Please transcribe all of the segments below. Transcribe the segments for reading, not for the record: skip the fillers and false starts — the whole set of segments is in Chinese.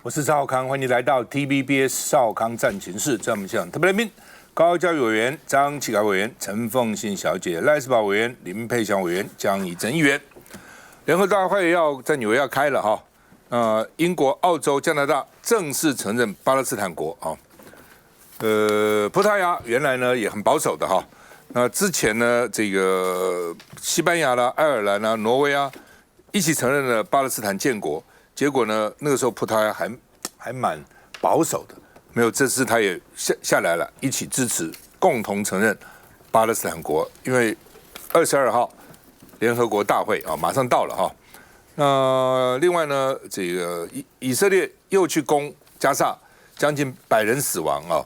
我是赵少康，欢迎来到 TVBS 少康战情室。在我们现场特别来宾，高教育委员张启凯委员、陈凤信小姐、赖士宝委员、林佩祥委员、江宜珍议员。联合大会要在纽约要开了哈，英国、澳洲、加拿大正式承认巴勒斯坦国啊。葡萄牙原来呢也很保守的哈，那之前呢这个西班牙啦、爱尔兰啦、挪威啊一起承认了巴勒斯坦建国。结果呢？那个时候葡萄牙还蛮保守的，没有这次他也下来了，一起支持共同承认巴勒斯坦国。因为22号联合国大会啊马上到了哈。那另外呢，这个以色列又去攻加萨，将近100人死亡啊。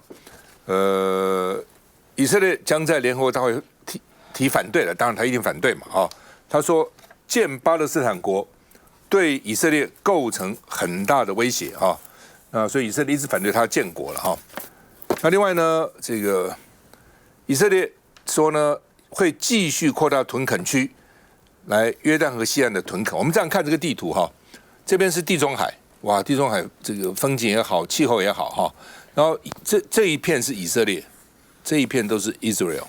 以色列将在联合国大会提反对了，当然他一定反对嘛啊。他说建巴勒斯坦国对以色列构成很大的威胁哈，所以以色列一直反对他建国了哈。那另外呢，这个以色列说呢，会继续扩大屯垦区，来约旦河西岸的屯垦。我们这样看这个地图哈，这边是地中海，哇，地中海这个风景也好，气候也好哈。然后这一片是以色列，这一片都是 Israel，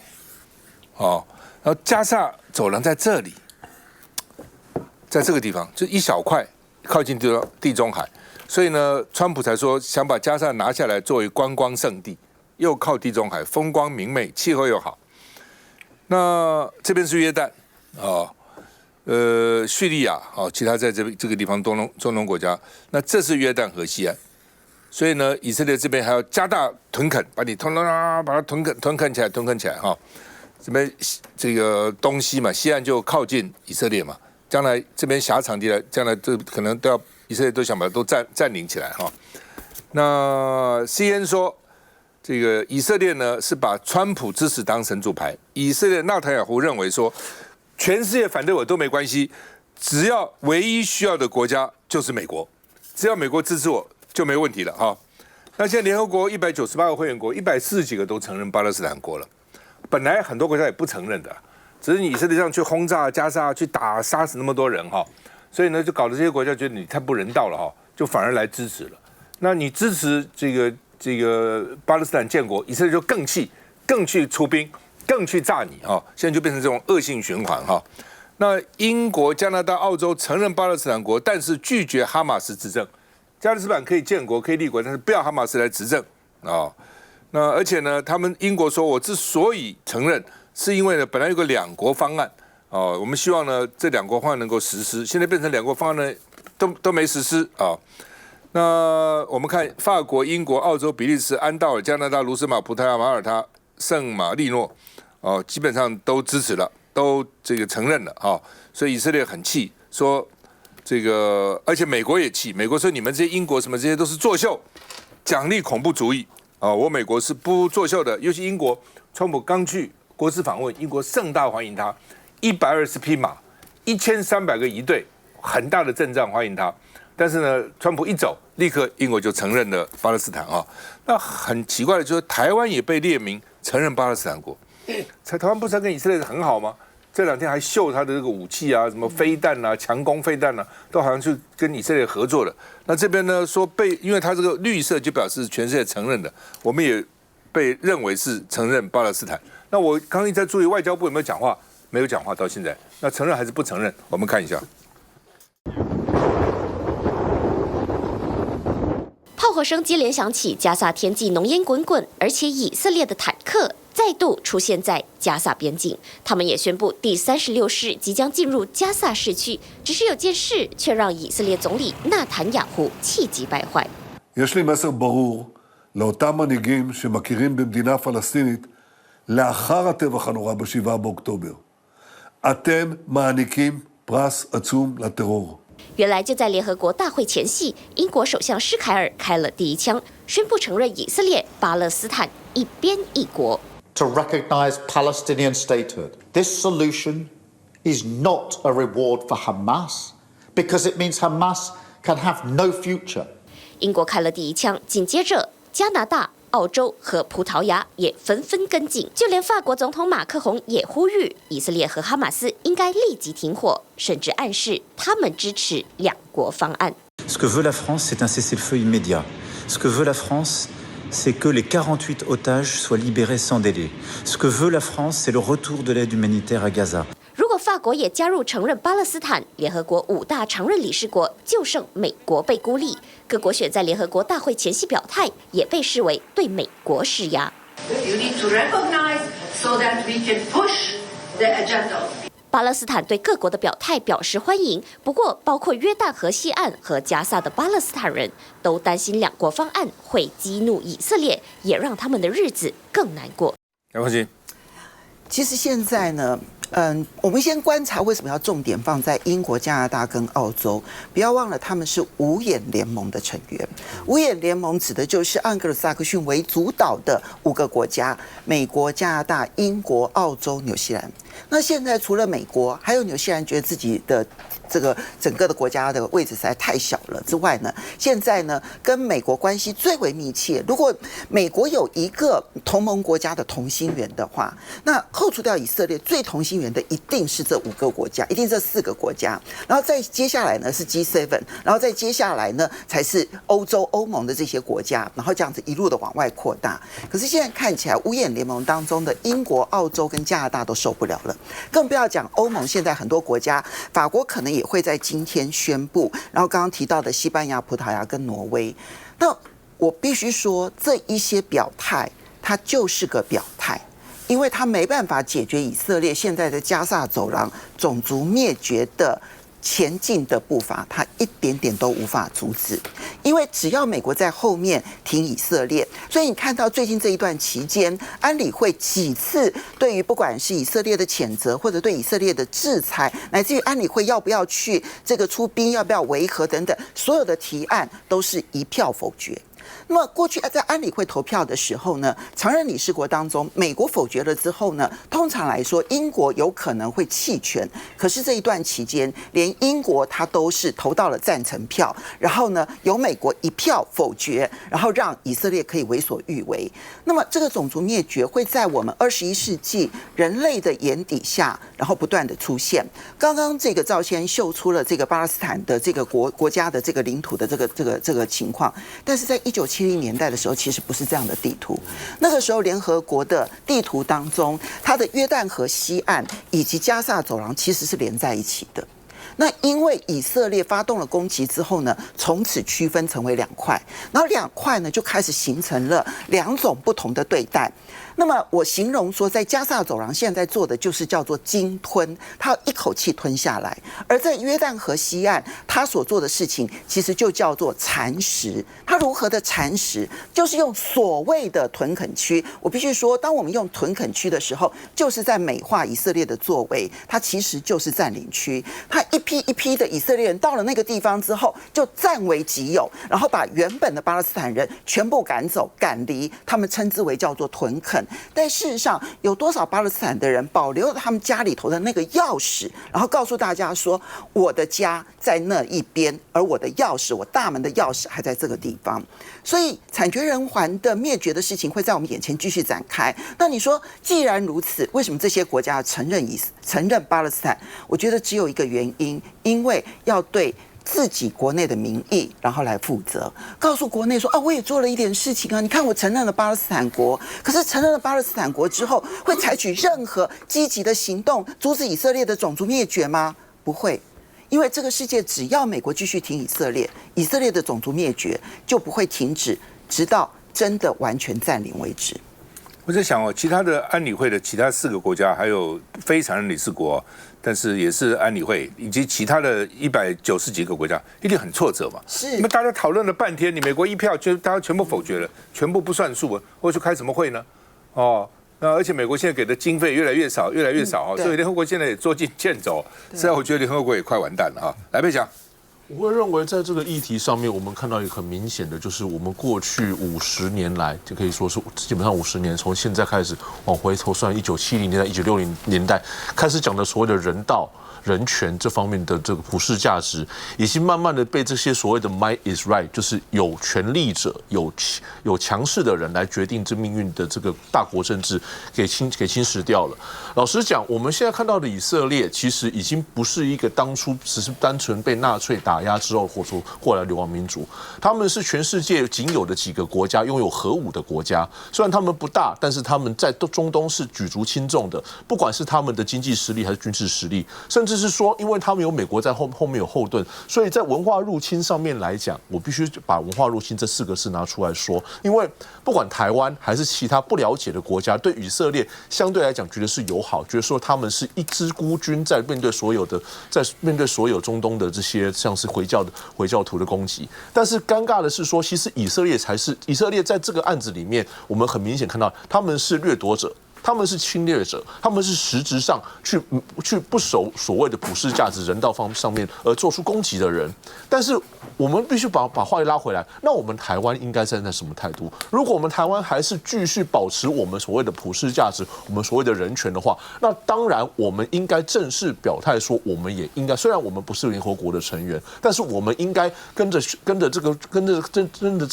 哦，然后加萨走廊在这里。在这个地方就一小块靠近地中海，所以呢，川普才说想把加萨拿下来作为观光胜地，又靠地中海，风光明媚，气候又好。那这边是约旦啊，叙利亚啊，其他在这个地方中东国家，那这是约旦河西岸，所以呢，以色列这边还要加大屯垦，把你把它屯垦起来哈。这边这个东西嘛，西岸就靠近以色列嘛。将来这边狭长地来，将来这可能都要以色列都想把它都占领起来哈。那 CNN 说，这个以色列呢是把川普支持当神主牌。以色列纳坦雅胡认为说，全世界反对我都没关系，只要唯一需要的国家就是美国，只要美国支持我就没问题了哈。那现在联合国198个会员国，140几个都承认巴勒斯坦国了，本来很多国家也不承认的。只是你以色列上去轰炸加沙，去杀死那么多人哈，所以呢，就搞得这些国家觉得你太不人道了哈，就反而来支持了。那你支持这个巴勒斯坦建国，以色列就更气，更去出兵，更去炸你哈，现在就变成这种恶性循环哈。那英国、加拿大、澳洲承认巴勒斯坦国，但是拒绝哈马斯执政。加勒斯坦可以建国，可以立国，但是不要哈马斯来执政啊。那而且呢，他们英国说，我之所以承认。是因为呢，本来有个2国方案，我们希望呢这2国方案能够实施，现在变成2国方案呢都没实施啊。那我们看法国、英国、澳洲、比利时、安道尔、加拿大、卢森堡、葡萄牙、马耳他、圣马力诺，基本上都支持了，都这个承认了啊。所以以色列很气，说这个，而且美国也气，美国说你们这些英国什么这些都是作秀，奖励恐怖主义啊。我美国是不作秀的，尤其英国，川普刚去。国事访问，英国盛大欢迎他，120匹马，1300个仪队，很大的阵仗欢迎他。但是呢，川普一走，立刻英国就承认了巴勒斯坦啊。那很奇怪的就是，台湾也被列名承认巴勒斯坦国。台湾不是跟以色列很好吗？这2天还秀他的这个武器啊，什么飞弹啊、强攻飞弹啊，都好像去跟以色列合作了。那这边呢说因为他这个绿色就表示全世界承认的，我们也被认为是承认巴勒斯坦。那我刚刚一直在注意外交部有没有讲话，没有讲话到现在。那承认还是不承认？我们看一下。炮火声接连响起，加萨天际浓烟滚滚，而且以色列的坦克再度出现在加萨边境。他们也宣布第36师即将进入加萨市区。只是有件事却让以色列总理纳坦雅胡气急败坏。יש לי מסר ברור לאותם מנהיגים שמכירים במדינה פלסטינית לאחר הטבח הנורא ב7 באוקטובר. אתם מעניקים פרס עצום לטרור. 原来就在联合国大会前夕，英国首相施凯尔开了第一枪，宣布承认以色列、巴勒斯坦一边一国。To recognize Palestinian statehood. This solution is not a reward for Hamas because it means Hamas can have no future. 英国开了第一枪，紧接着加拿大、澳洲和葡萄牙也纷纷跟进，就连法国总统马克宏也呼吁以色列和哈马斯应该立即停火，甚至暗示他们支持2国方案。Ce que veut la France, c'est un cessez-le-feu immédiat. Ce que veut la France, c'est que les 48 otages soient libérés sans délai. Ce que veut la France, c'est le retour de l'aide humanitaire à Gaza. 如果法国也加入承认巴勒斯坦，联合国5大常任理事国就剩美国被孤立。各国选在联合国大会前夕表态，也被视为对美国施压。You need to recognize so that we can push the agenda. 巴勒斯坦对各国的表态表示欢迎，不过包括约旦河西岸和加萨的巴勒斯坦人都担心两国方案会激怒以色列，也让他们的日子更难过。杨凤琴，其实现在呢，我们先观察为什么要重点放在英国、加拿大跟澳洲。不要忘了，他们是五眼联盟的成员。五眼联盟指的就是盎格鲁撒克逊为主导的5个国家：美国、加拿大、英国、澳洲、纽西兰。那现在除了美国，还有纽西兰觉得自己的这个整个的国家的位置实在太小了之外呢，现在呢跟美国关系最为密切。如果美国有一个同盟国家的同心圆的话，那扣除掉以色列，最同心圆的一定是这5个国家，一定这4个国家。然后再接下来呢是 G7， 然后再接下来呢才是欧洲欧盟的这些国家，然后这样子一路的往外扩大。可是现在看起来，五眼联盟当中的英国、澳洲跟加拿大都受不了了。更不要讲欧盟，现在很多国家，法国可能也会在今天宣布，然后刚刚提到的西班牙、葡萄牙跟挪威，那我必须说，这一些表态，它就是个表态，因为它没办法解决以色列现在的加萨走廊种族灭绝的前进的步伐，它一点点都无法阻止，因为只要美国在后面挺以色列，所以你看到最近这一段期间，安理会几次对于不管是以色列的谴责，或者对以色列的制裁，乃至于安理会要不要去这个出兵，要不要维和等等，所有的提案都是一票否决。那么过去在安理会投票的时候呢，常任理事国当中，美国否决了之后呢，通常来说英国有可能会弃权。可是这一段期间，连英国它都是投到了赞成票，然后呢由美国一票否决，然后让以色列可以为所欲为。那么这个种族灭绝会在我们21世纪人类的眼底下，然后不断的出现。刚刚这个赵先秀出了这个巴勒斯坦的这个国家的这个领土的这个情况，但是在1970年代的时候，其实不是这样的地图。那个时候，联合国的地图当中，它的约旦河西岸以及加萨走廊其实是连在一起的。那因为以色列发动了攻击之后呢，从此区分成为2块，然后2块呢就开始形成了2种不同的对待。那么我形容说，在加萨走廊现在做的就是叫做鲸吞，它要一口气吞下来；而在约旦河西岸，它所做的事情其实就叫做蚕食。它如何的蚕食？就是用所谓的屯垦区。我必须说，当我们用屯垦区的时候，就是在美化以色列的作为，它其实就是占领区。它一批一批的以色列人到了那个地方之后，就占为己有，然后把原本的巴勒斯坦人全部赶走、赶离，他们称之为叫做屯垦。但事实上，有多少巴勒斯坦的人保留了他们家里头的那个钥匙，然后告诉大家说，我的家在那一边，而我的钥匙，我大门的钥匙还在这个地方。所以惨绝人寰的灭绝的事情会在我们眼前继续展开。那你说，既然如此，为什么这些国家承认巴勒斯坦？我觉得只有一个原因，因为要对自己国内的民意，然后来负责，告诉国内说啊，我也做了一点事情啊，你看我承认了巴勒斯坦国，可是承认了巴勒斯坦国之后，会采取任何积极的行动阻止以色列的种族灭绝吗？不会，因为这个世界只要美国继续挺以色列，以色列的种族灭绝就不会停止，直到真的完全占领为止。我在想哦，其他的安理会的其他4个国家，还有非常任理事国，但是也是安理会以及其他的190几个国家，一定很挫折嘛。是，那么大家讨论了半天，你美国1票就大家全部否决了，全部不算数了，我去开什么会呢？哦，那而且美国现在给的经费越来越少，越来越少啊，所以联合国现在也捉襟见肘。实在我觉得联合国也快完蛋了啊！来，佩强。我会认为，在这个议题上面，我们看到一个很明显的，就是我们过去50年来，就可以说是基本上50年，从现在开始往回头算，1970年代、1960年代开始讲的所谓的人道、人权这方面的这个普世价值，已经慢慢的被这些所谓的 might is right， 就是有权力者、有强势的人来决定这命运的这个大国政治给侵蚀掉了。老实讲，我们现在看到的以色列，其实已经不是一个当初只是单纯被纳粹打打压之后或出过来流亡民族，他们是全世界仅有的几个国家拥有核武的国家。虽然他们不大，但是他们在中东是举足轻重的，不管是他们的经济实力还是军事实力，甚至是说，因为他们有美国在后面有后盾，所以在文化入侵上面来讲，我必须把文化入侵这4个字拿出来说，因为不管台湾还是其他不了解的国家，对以色列相对来讲觉得是友好，觉得说他们是一支孤军在面对所有中东的这些像是回教徒的攻击。但是尴尬的是说，其实以色列在这个案子里面，我们很明显看到他们是掠夺者。他们是侵略者，他们是实质上去不守所谓的普世价值、人道上面而做出攻击的人。但是我们必须把话题拉回来，那我们台湾应该站在什么态度？如果我们台湾还是继续保持我们所谓的普世价值、我们所谓的人权的话，那当然我们应该正式表态说，我们也应该，虽然我们不是联合国的成员，但是我们应该跟着这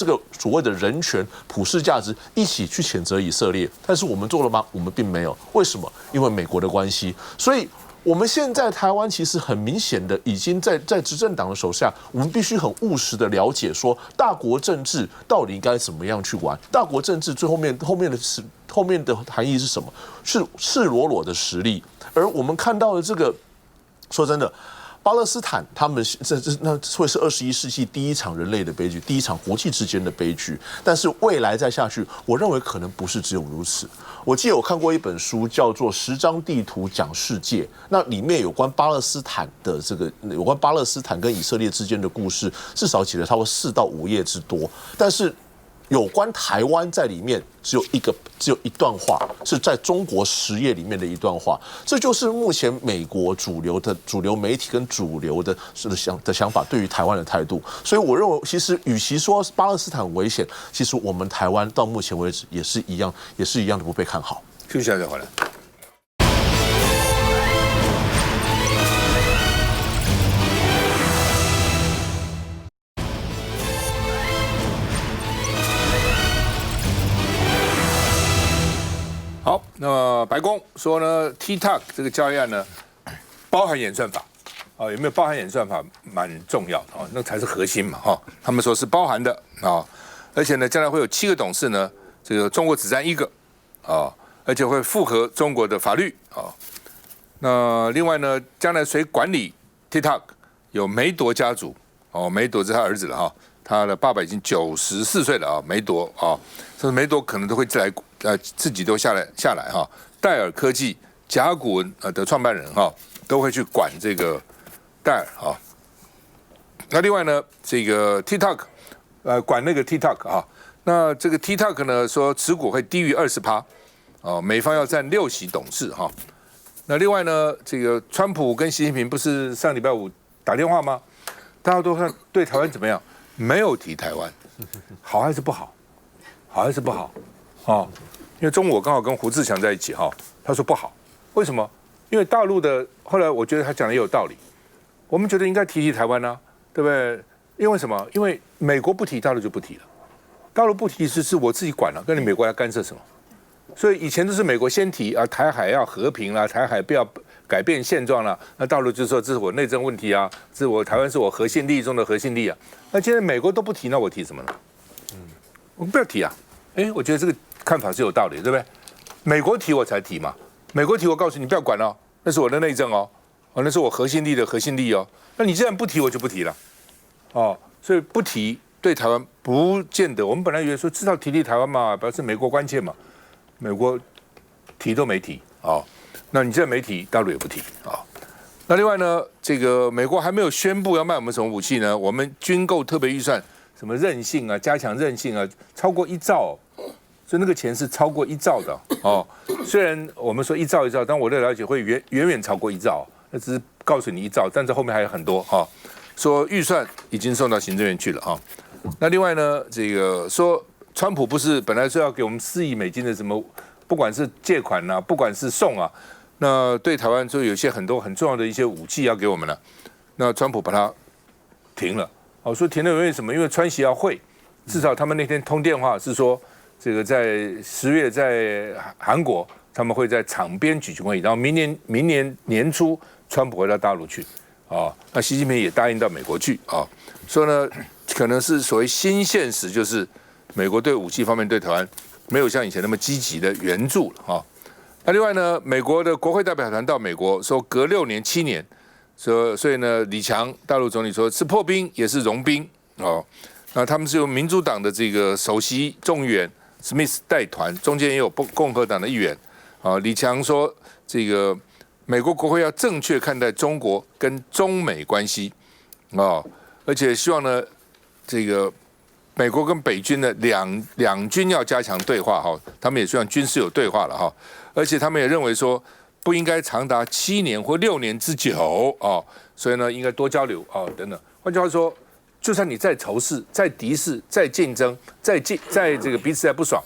个所谓的人权、普世价值一起去谴责以色列。但是我们做了吗？我们并没有，为什么？因为美国的关系，所以我们现在台湾其实很明显的已经在执政党的手下，我们必须很务实的了解说，大国政治到底应该怎么样去玩？大国政治最后面的含义是什么？是赤裸裸的实力，而我们看到的这个，说真的。巴勒斯坦，他们那会是21世纪第一场人类的悲剧，第一场国际之间的悲剧。但是未来再下去，我认为可能不是只有如此。我记得我看过一本书，叫做《10张地图讲世界》，那里面有关巴勒斯坦跟以色列之间的故事，至少写了差不多4到5页之多。但是有关台湾在里面只有一段话，是在中国10页里面的一段话，这就是目前美国主流媒体跟主流的想法对于台湾的态度。所以我认为，其实与其说巴勒斯坦危险，其实我们台湾到目前为止也是一样的不被看好。休息一下再回来。好，那么白宫说呢 ，TikTok 这个交易案呢，包含演算法，啊，有没有包含演算法蛮重要的啊，那才是核心嘛，哈，他们说是包含的啊，而且呢，将来会有7个董事呢，这个中国只占1个啊，而且会符合中国的法律啊。那另外呢，将来谁管理 TikTok？ 有梅朵家族哦，梅朵是他儿子了哈，他的爸爸已经94岁了啊，梅朵啊，所以梅朵可能都会自己都下来哈。戴尔科技、甲骨文的创办人哈，都会去管这个戴尔哈。那另外呢，这个 TikTok 管那个 TikTok 啊，那这个 TikTok 呢说持股会低于20%哦，美方要占6席董事哈。那另外呢，这个川普跟习近平不是上礼拜5打电话吗？大家都看对台湾怎么样？没有提台湾，好还是不好？好还是不好？哦，因为中午我刚好跟胡志强在一起哈，他说不好，为什么？因为大陆的后来我觉得他讲的也有道理，我们觉得应该提台湾啊，对不对？因为什么？因为美国不提，大陆就不提了，大陆不提是我自己管了，跟你美国要干涉什么？所以以前都是美国先提啊，台海要和平啦，台海不要改变现状啦，那大陆就说这是我内政问题啊，台湾是我核心利益中的核心利益啊。那现在美国都不提，那我提什么呢？我不要提啊。我觉得这个看法是有道理，对不对？美国提我才提嘛，美国提我告诉你不要管哦，那是我的内政哦，那是我核心利益的核心利益哦。那你既然不提，我就不提了，哦，所以不提对台湾不见得。我们本来以为说至少提台湾嘛，表示美国关切嘛。美国提都没提啊，那你现在没提，大陆也不提啊。那另外呢，这个美国还没有宣布要卖我们什么武器呢？我们军购特别预算，什么韧性啊，加强韧性啊，超过1兆，所以那个钱是超过1兆的哦。虽然我们说1兆，但我的了解会远远超过1兆，那只是告诉你1兆，但这后面还有很多哈。说预算已经送到行政院去了哈。那另外呢，这个说。川普不是本来是要给我们4亿美金的什么，不管是借款啊，不管是送啊，那对台湾就有些很多很重要的一些武器要给我们了。那川普把它停了，说停了因为什么？因为川习要会，至少他们那天通电话是说，这个在10月在韩国他们会在场边举行会议，然后明年年初川普回到大陆去，啊。那习近平也答应到美国去啊，说呢，可能是所谓新现实，就是美国对武器方面对台湾没有像以前那么积极的援助了啊。那另外呢，美国的国会代表团到美国说，隔6年、7年，所以呢，李强大陆总理说是破冰也是融冰哦。那他们是由民主党的这个首席众议员 Smith 带团，中间也有共和党的议员啊。李强说，这个美国国会要正确看待中国跟中美关系啊，而且希望呢，这个美国跟北军呢两军要加强对话哈，他们也希望军事有对话了哈，而且他们也认为说不应该长达7年或6年之久啊，所以呢应该多交流啊等等。换句话说，就算你再仇视、再敌视、再竞争、再这个彼此再不爽，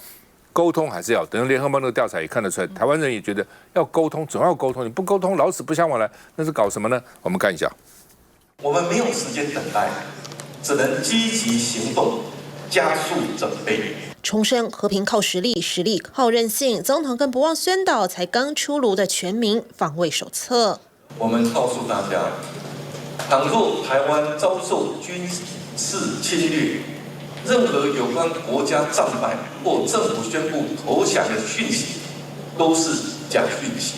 沟通还是要。等联合邦那个调查也看得出来，台湾人也觉得要沟通，总要沟通，你不沟通，老死不相往来，那是搞什么呢？我们看一下，我们没有时间等待，只能积极行动。加速准备，重申和平靠实力，实力靠韧性。总统更不忘宣导才刚出炉的全民防卫手册。我们告诉大家，倘若台湾遭受军事侵略，任何有关国家战败或政府宣布投降的讯息，都是假讯息。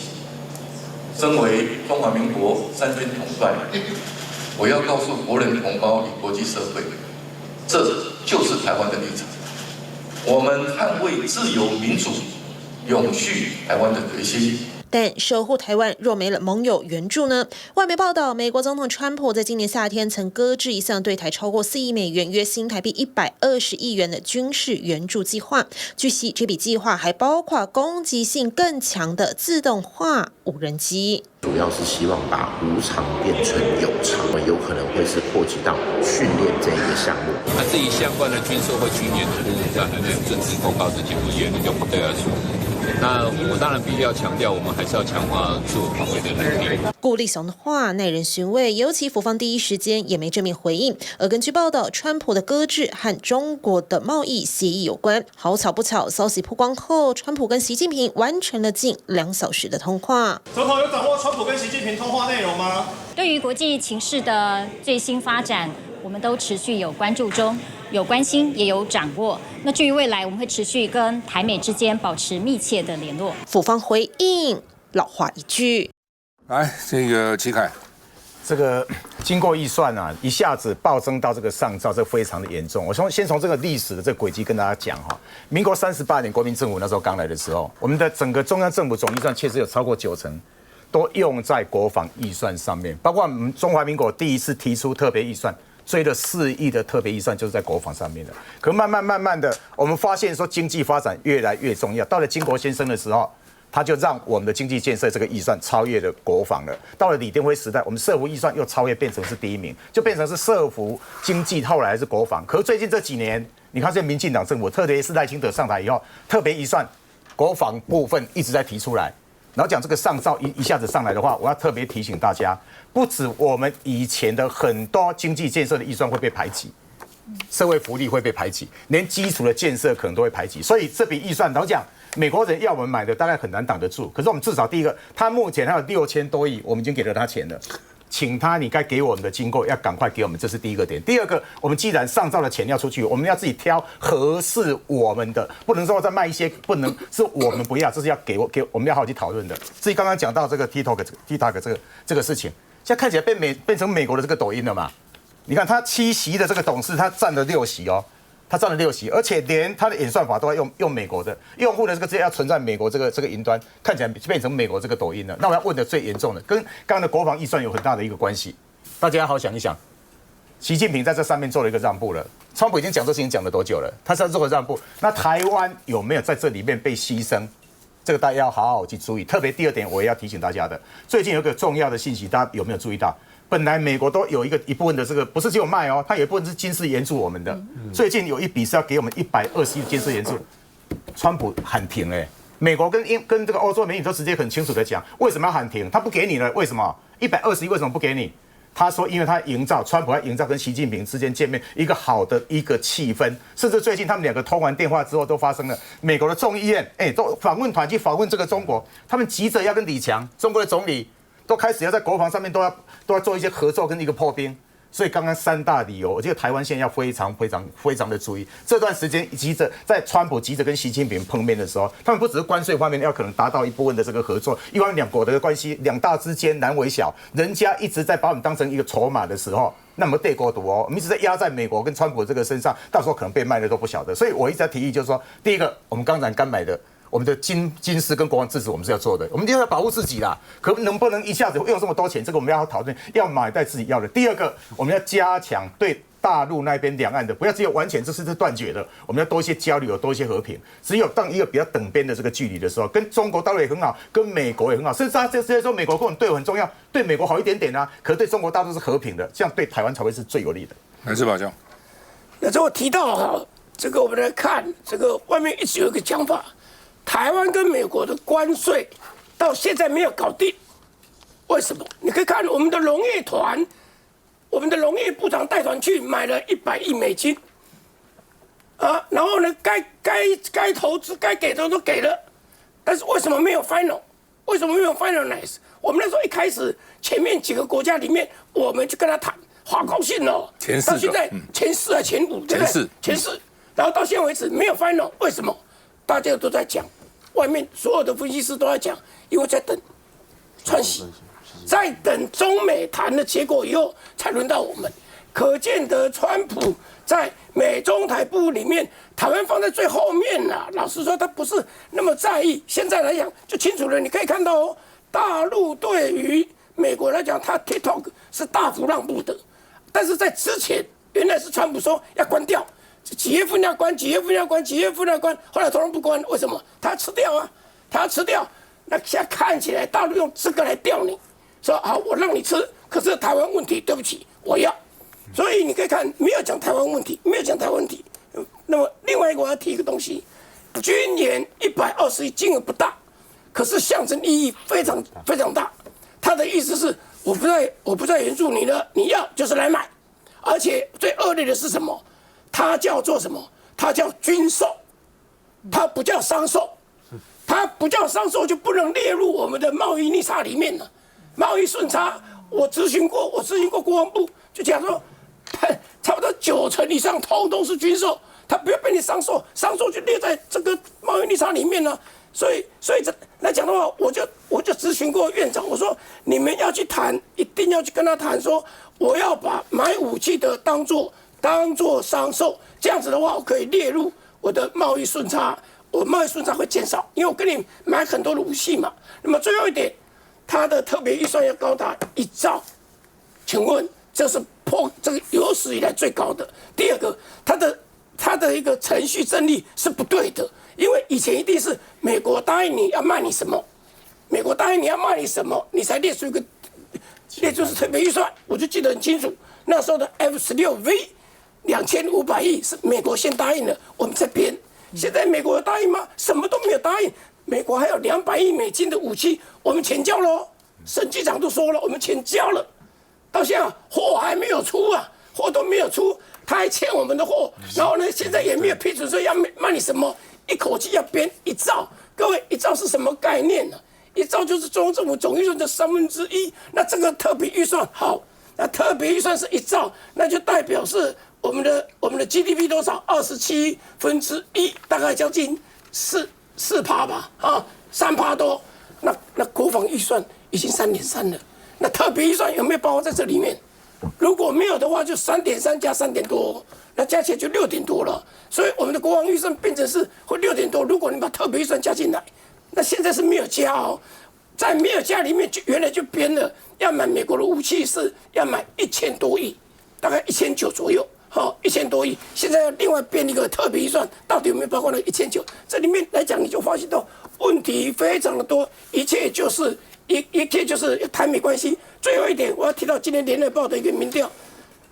身为中华民国3军统帅，我要告诉国人同胞与国际社会，这就是台湾的立场。我们捍卫自由民主、永续台湾的决心。但守护台湾若没了盟友援助呢？外媒报道，美国总统川普在今年夏天曾搁置一项对台超过4亿美元（约新台币120亿元）的军事援助计划。据悉，这笔计划还包括攻击性更强的自动化无人机。主要是希望把无偿变成有偿，有可能会是扩及到训练这一个项目。那至于相关的军售或军演的部分，那政治公告自己不严，就不对而处。那我当然必须要强调，我们还是要强化自我防卫的能力。顾立雄的话耐人寻味，尤其府方第一时间也没正面回应。而根据报道，川普的搁置和中国的贸易协议有关。好巧不巧，消息曝光后，川普跟习近平完成了近2小时的通话。总统有掌握川普跟习近平通话内容吗？对于国际情势的最新发展，我们都持续有关注中，有关心也有掌握。那至于未来，我们会持续跟台美之间保持密切的联络。府方回应，老话一句。来，这个齐凯，这个经过预算啊，一下子暴增到这个上兆，这非常的严重。我先从这个历史的这个轨迹跟大家讲哈。民国38年国民政府那时候刚来的时候，我们的整个中央政府总预算确实有超过90%。都用在国防预算上面，包括我们中华民国第一次提出特别预算，追了4亿的特别预算，就是在国防上面的。可慢慢的，我们发现说经济发展越来越重要。到了金国先生的时候，他就让我们的经济建设这个预算超越了国防了。到了李登辉时代，我们社福预算又超越，变成是第1名，就变成是社福经济，后来是国防。可是最近这几年，你看这民进党政府，特别是赖清德上台以后，特别预算国防部分一直在提出来。然后讲这个上兆一下子上来的话，我要特别提醒大家，不止我们以前的很多经济建设的预算会被排挤，社会福利会被排挤，连基础的建设可能都会排挤。所以这笔预算，老讲美国人要我们买的大概很难挡得住。可是我们至少第一个，他目前还有6000多亿，我们已经给了他钱了。请他，你该给我们的经过要赶快给我们，这是第一个点。第二个，我们既然上兆的钱要出去，我们要自己挑合适我们的，不能说再卖一些，不能是我们不要，这是要给我们要好好去讨论的。至于刚刚讲到这个 TikTok 这个事情，现在看起来变成美国的这个抖音了嘛？你看他7席的这个董事，他占了6席哦。他占了6席，而且连他的演算法都要用美国的用户的这个资料要存在美国这个云端，看起来变成美国这个抖音了。那我要问的最严重的，跟刚刚的国防预算有很大的一个关系。大家好想一想，习近平在这上面做了一个让步了。川普已经讲这事情讲了多久了？他是要做个让步，那台湾有没有在这里面被牺牲？这个大家要好好去注意。特别第2点，我也要提醒大家的，最近有一个重要的信息，大家有没有注意到？本来美国都有一部分的这个不是只有卖哦，它有一部分是军事援助我们的。最近有一笔是要给我们120亿军事援助，川普喊停哎，美国跟这个欧洲媒体都直接很清楚的讲，为什么要喊停？他不给你了，为什么？120亿为什么不给你？他说，因为他川普要营造跟习近平之间见面一个好的一个气氛，甚至最近他们2个通完电话之后，都发生了美国的众议院都访问团去访问这个中国，他们急着要跟李强中国的总理。都开始要在国防上面都要做一些合作跟一个破冰。所以刚刚3大理由，我觉得台湾现在要非常的注意。这段时间在川普急着跟习近平碰面的时候，他们不只是关税方面要可能达到一部分的这个合作，因为两国的关系两大之间难为小，人家一直在把我们当成一个筹码的时候，那么帝国毒哦，我们一直在压在美国跟川普这个身上，到时候可能被卖的都不晓得。所以我一直在提议，就是说，第一个，我们刚才刚买的。我们的军事跟国防自主，我们是要做的，我们一定要保护自己啦。可能不能一下子用这么多钱？这个我们要讨论，要买在自己要的。第二个，我们要加强对大陆那边两岸的，不要只有完全这是断绝的，我们要多一些交流，多一些和平。只有当一个比较等边的这个距离的时候，跟中国大陆也很好，跟美国也很好，甚至他直接说美国跟我们对我很重要，对美国好一点点啊，可是对中国大陆是和平的，这样对台湾才会是最有利的。还是保障。那这我提到哈，这个我们来看，这个外面一直有一个讲法。台湾跟美国的关税到现在没有搞定，为什么？你可以看我们的农业团，我们的农业部长带团去买了100亿美金，啊，然后呢，该投资该给的都给了，但是为什么没有 final？ 为什么没有 finalize？ 我们那时候一开始前面几个国家里面，我们就跟他谈，好高兴哦，前4到现在前4还前5，对不对？前4，然后到现在为止没有 final， 为什么？大家都在讲，外面所有的分析师都在讲，因为在等川西，在等中美谈的结果以后，才轮到我们。可见得川普在美中台部里面，台湾放在最后面了。老实说，他不是那么在意。现在来讲就清楚了，你可以看到哦，大陆对于美国来讲，它 TikTok 是大幅让步的，但是在之前，原来是川普说要关掉。几月份要关，几月份要关，几月份要关，后来通通不关，为什么？他要吃掉啊，他要吃掉。那现在看起来大陆用这个来钓你，说好我让你吃，可是台湾问题，对不起，我要。所以你可以看，没有讲台湾问题，没有讲台湾问题。那么另外一个我要提一个东西，军演120亿金额不大，可是象征意义非常非常大。他的意思是我不再援助你了，你要就是来买，而且最恶劣的是什么？它叫做什么？它叫军售，它不叫商售，它不叫商售就不能列入我们的贸易逆差里面了。贸易顺差，我咨询过国防部，就讲说，差不多90%以上通都是军售，它不要被你商售，商售就列在这个贸易逆差里面了。所以这来讲的话，我就咨询过院长，我说你们要去谈，一定要去跟他谈说，我要把买武器的当作商售，这样子的话，我可以列入我的贸易顺差，我贸易顺差会减少，因为我跟你买很多的武器嘛。那么最后一点，它的特别预算要高达1兆，请问这是这个有史以来最高的。第二个，它的一个程序正义是不对的，因为以前一定是美国答应你要卖你什么，美国答应你要卖你什么，你才列出一个列出是特别预算，我就记得很清楚，那时候的 F-16V。2500亿是美国先答应了，我们在编。现在美国有答应吗？什么都没有答应。美国还有200亿美金的武器，我们钱交了哦。沈机长都说了，我们钱交了，到现在货还没有出啊，货都没有出，他还欠我们的货。然后呢，现在也没有批准说要卖你什么，一口气要编1兆。各位，1兆是什么概念呢？1兆就是中央政府总预算的1/3。那这个特别预算好，那特别预算是1兆，那就代表是。我们的 GDP 多少？1/24，大概将近4%吧，啊，3%多。那国防预算已经3.3了，那特别预算有没有包括在这里面？如果没有的话，就3.3加3点多，那加起来就6点多了。所以我们的国防预算变成是会6点多。如果你把特别预算加进来，那现在是没有加哦，在没有加里面就原来就编了，要买美国的武器是要买1000多亿，大概1900左右。好，1000多亿，现在要另外编一个特别预算，到底有没有包括那1900？这里面来讲，你就发现到问题非常的多，一切就是台美关系。最后一点，我要提到今天《联合报》的一个民调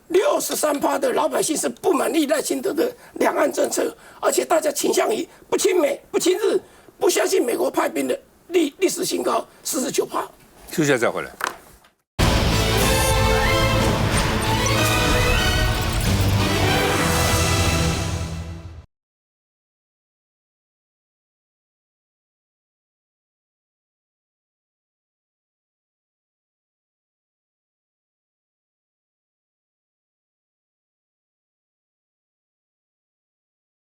，63%的老百姓是不满意赖清德的两岸政策，而且大家倾向于不亲美、不亲日，不相信美国派兵的历史新高49%。休息一下再回来。